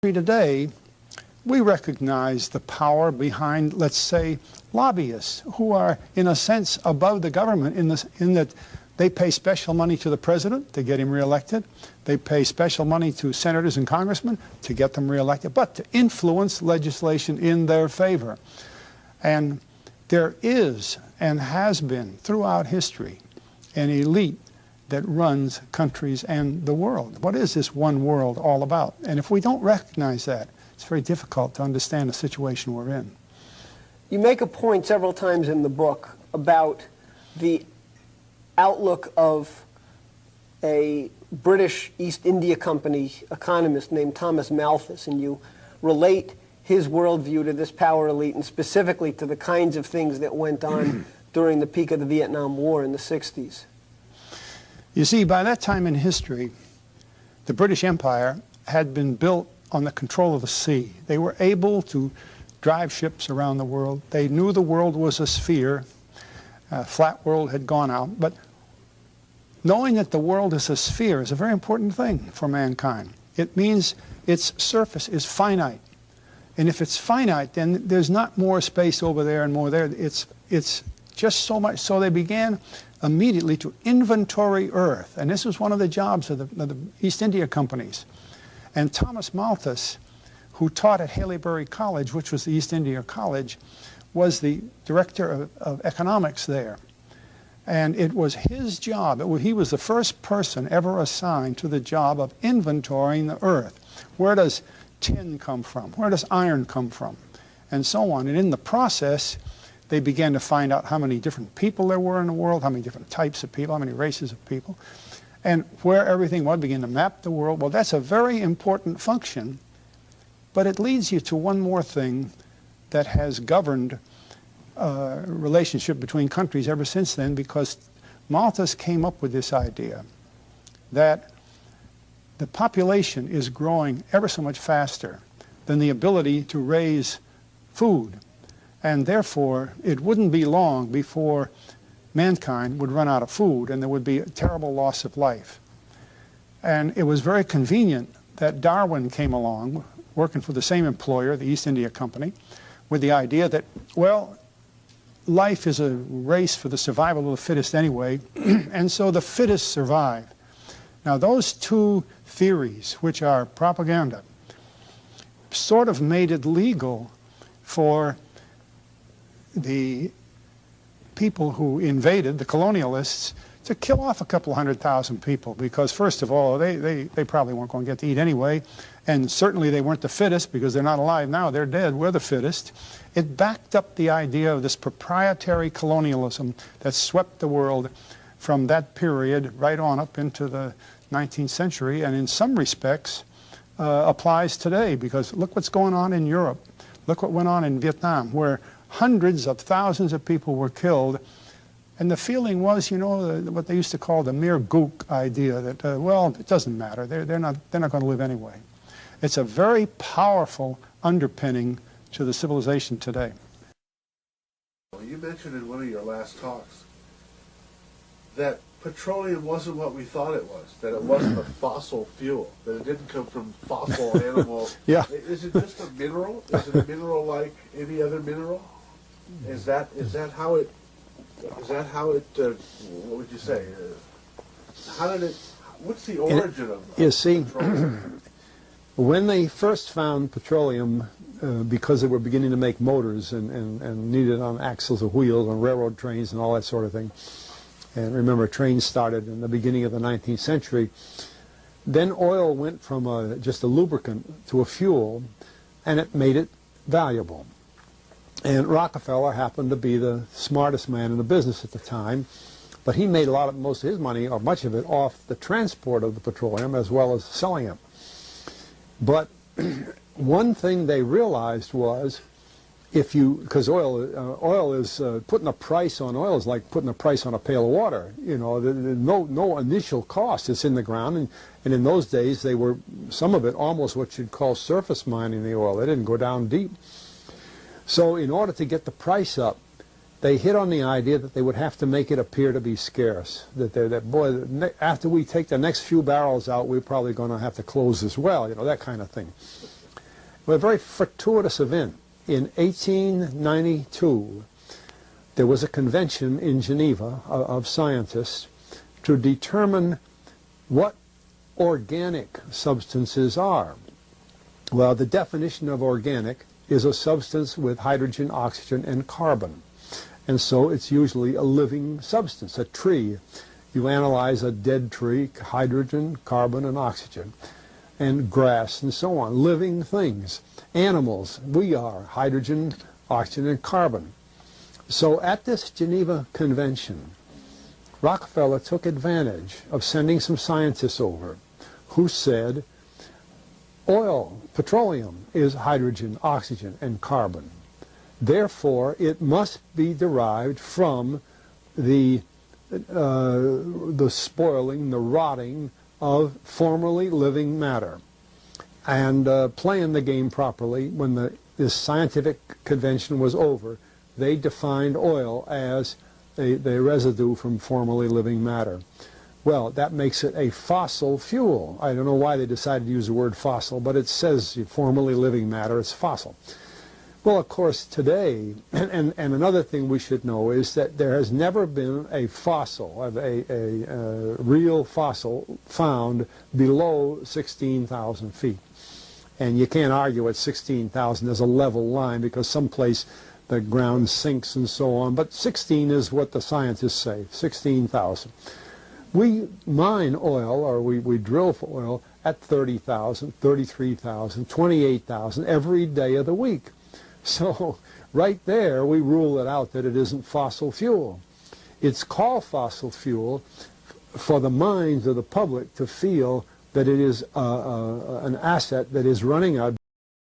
Today, we recognize the power behind, let's say, lobbyists who are, in a sense, above the government in that they pay special money to the president to get him reelected. They pay special money to senators and congressmen to get them reelected, but to influence legislation in their favor. And there is and has been throughout history an elite that runs countries and the world. What is this one world all about? And if we don't recognize that, it's very difficult to understand the situation we're in. You make a point several times in the book about the outlook of a British East India Company economist named Thomas Malthus, and you relate his worldview to this power elite and specifically to the kinds of things that went on during the peak of the Vietnam War in the 60s. You see, by that time in history, the British Empire had been built on the control of the sea. They were able to drive ships around the world. They knew the world was a sphere. Flat world had gone out. But knowing that the world is a sphere is a very important thing for mankind. It means its surface is finite. And if it's finite, then there's not more space over there and more there. It's just so much. So they began immediately to inventory Earth. And this was one of the jobs of the East India companies. And Thomas Malthus, who taught at Haileybury College, which was the East India College, was the director of economics there. And it was his job. He was the first person ever assigned to the job of inventorying the Earth. Where does tin come from? Where does iron come from? And so on. And in the process, they began to find out how many different people there were in the world, how many different types of people, how many races of people, and where everything was, begin to map the world. Well, that's a very important function, but it leads you to one more thing that has governed relationship between countries ever since then, because Malthus came up with this idea that the population is growing ever so much faster than the ability to raise food. And therefore, it wouldn't be long before mankind would run out of food and there would be a terrible loss of life. And it was very convenient that Darwin came along, working for the same employer, the East India Company, with the idea that, well, life is a race for the survival of the fittest anyway, and so the fittest survive. Now, those two theories, which are propaganda, sort of made it legal for the people who invaded, the colonialists, to kill off a couple 100,000 people, because first of all, they probably weren't going to get to eat anyway, and certainly they weren't the fittest because they're not alive now, they're dead, we're the fittest. It backed up the idea of this proprietary colonialism that swept the world from that period right on up into the 19th century, and in some respects applies today, because look what's going on in Europe. Look what went on in Vietnam, where hundreds of thousands of people were killed, and the feeling was, you know, what they used to call the mere gook idea that, well, it doesn't matter, they're not going to live anyway. It's a very powerful underpinning to the civilization today. Well, you mentioned in one of your last talks that petroleum wasn't what we thought it was, that it wasn't a fossil fuel, that it didn't come from fossil animals. Yeah. Is it just a mineral? Is it a mineral like any other mineral? Is that how it, what would you say? How did it, what's the origin of You see, petroleum? when they first found petroleum, because they were beginning to make motors and needed on axles of wheels on railroad trains and all that sort of thing, and remember, trains started in the beginning of the 19th century, then oil went from just a lubricant to a fuel, and it made it valuable. And Rockefeller happened to be the smartest man in the business at the time, but he made most of his money, or much of it, off the transport of the petroleum as well as selling it. But one thing they realized was, because oil is putting a price on oil is like putting a price on a pail of water. You know, no initial cost. It's in the ground, and in those days they were, some of it, almost what you'd call surface mining the oil. They didn't go down deep. So in order to get the price up, they hit on the idea that they would have to make it appear to be scarce. Boy, after we take the next few barrels out, we're probably going to have to close as well, you know, that kind of thing. Well, a very fortuitous event. In 1892, there was a convention in Geneva of scientists to determine what organic substances are. Well, the definition of organic is a substance with hydrogen, oxygen, and carbon. And so it's usually a living substance, a tree. You analyze a dead tree, hydrogen, carbon, and oxygen, and grass and so on, living things. Animals, we are hydrogen, oxygen, and carbon. So at this Geneva Convention, Rockefeller took advantage of sending some scientists over who said, oil, petroleum, is hydrogen, oxygen, and carbon. Therefore, it must be derived from the spoiling, the rotting of formerly living matter. And playing the game properly, when this scientific convention was over, they defined oil as the residue from formerly living matter. Well, that makes it a fossil fuel. I don't know why they decided to use the word fossil, but it says formerly living matter, it's fossil. Well, of course, today, and another thing we should know is that there has never been a fossil, a real fossil, found below 16,000 feet. And you can't argue at 16,000 as a level line because someplace the ground sinks and so on. But 16 is what the scientists say, 16,000. We mine oil, or we drill for oil, at 30,000, 33,000, 28,000 every day of the week. So right there we rule it out that it isn't fossil fuel. It's called fossil fuel for the minds of the public to feel that it is an asset that is running out